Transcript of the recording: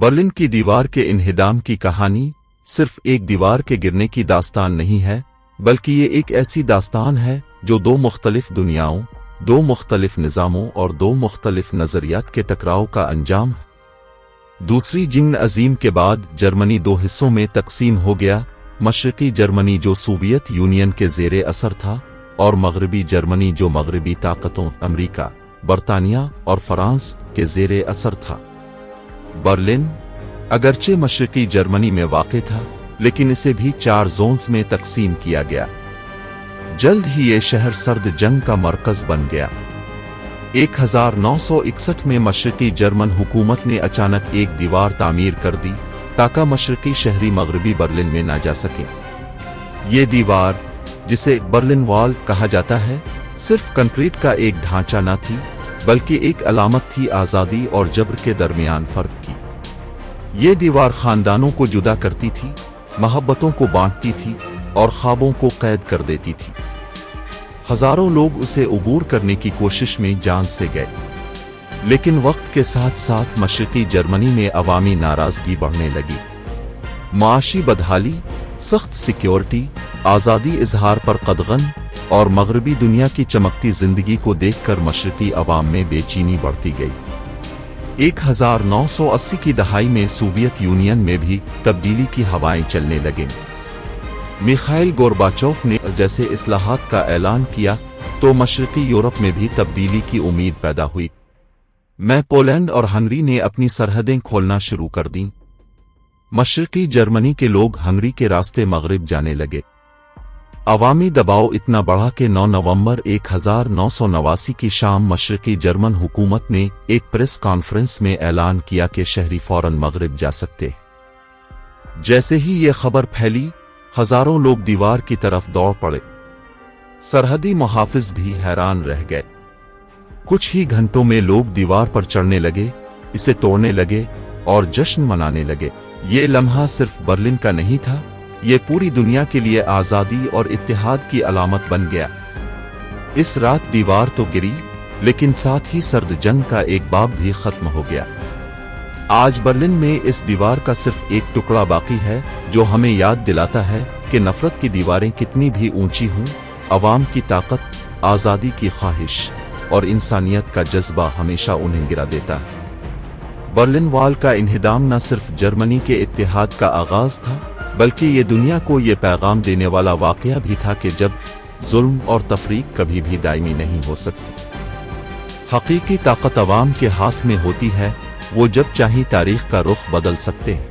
Berlin کی دیوار کے انہدام کی کہانی صرف ایک دیوار کے گرنے کی داستان نہیں ہے، بلکہ یہ ایک ایسی داستان ہے جو دو مختلف دنیاؤں، دو مختلف نظاموں اور دو مختلف نظریات کے ٹکراؤ کا انجام ہے۔ دوسری جنگ عظیم کے بعد جرمنی دو حصوں میں تقسیم ہو گیا، مشرقی جرمنی جو سوویت یونین کے زیر اثر تھا اور مغربی جرمنی جو مغربی طاقتوں امریکہ، برطانیہ اور فرانس کے زیر اثر تھا۔ برلن اگرچہ مشرقی جرمنی میں واقع تھا، لیکن اسے بھی 4 زونز میں تقسیم کیا گیا۔ جلد ہی یہ شہر سرد جنگ کا مرکز بن گیا۔ 1961 میں مشرقی جرمن حکومت نے اچانک ایک دیوار تعمیر کر دی تاکہ مشرقی شہری مغربی برلن میں نہ جا سکیں۔ یہ دیوار، جسے برلن وال کہا جاتا ہے، صرف کنکریٹ کا ایک ڈھانچہ نہ تھی، بلکہ ایک علامت تھی آزادی اور جبر کے درمیان فرق کی۔ یہ دیوار خاندانوں کو جدا کرتی تھی، محبتوں کو بانٹتی تھی اور خوابوں کو قید کر دیتی تھی۔ ہزاروں لوگ اسے عبور کرنے کی کوشش میں جان سے گئے، لیکن وقت کے ساتھ ساتھ مشرقی جرمنی میں عوامی ناراضگی بڑھنے لگی۔ معاشی بدحالی، سخت سیکیورٹی، آزادی اظہار پر قدغن اور مغربی دنیا کی چمکتی زندگی کو دیکھ کر مشرقی عوام میں بے چینی بڑھتی گئی۔ 1980 کی دہائی میں سوویت یونین میں بھی تبدیلی کی ہوائیں چلنے لگیں۔ میخائیل گورباچوف نے جیسے اصلاحات کا اعلان کیا تو مشرقی یورپ میں بھی تبدیلی کی امید پیدا ہوئی۔ پولینڈ اور ہنگری نے اپنی سرحدیں کھولنا شروع کر دیں۔ مشرقی جرمنی کے لوگ ہنگری کے راستے مغرب جانے لگے۔ عوامی دباؤ اتنا بڑھا کہ 9 نومبر 1989 کی شام مشرقی جرمن حکومت نے ایک پریس کانفرنس میں اعلان کیا کہ شہری فوراً مغرب جا سکتے۔ جیسے ہی یہ خبر پھیلی، ہزاروں لوگ دیوار کی طرف دوڑ پڑے۔ سرحدی محافظ بھی حیران رہ گئے۔ کچھ ہی گھنٹوں میں لوگ دیوار پر چڑھنے لگے، اسے توڑنے لگے اور جشن منانے لگے۔ یہ لمحہ صرف برلن کا نہیں تھا، یہ پوری دنیا کے لیے آزادی اور اتحاد کی علامت بن گیا۔ اس رات دیوار تو گری، لیکن ساتھ ہی سرد جنگ کا ایک باب بھی ختم ہو گیا۔ آج برلن میں اس دیوار کا صرف ایک ٹکڑا باقی ہے جو ہمیں یاد دلاتا ہے کہ نفرت کی دیواریں کتنی بھی اونچی ہوں، عوام کی طاقت، آزادی کی خواہش اور انسانیت کا جذبہ ہمیشہ انہیں گرا دیتا ہے۔ برلن وال کا انہدام نہ صرف جرمنی کے اتحاد کا آغاز تھا، بلکہ یہ دنیا کو یہ پیغام دینے والا واقعہ بھی تھا کہ جب ظلم اور تفریق کبھی بھی دائمی نہیں ہو سکتی۔ حقیقی طاقت عوام کے ہاتھ میں ہوتی ہے، وہ جب چاہیں تاریخ کا رخ بدل سکتے ہیں۔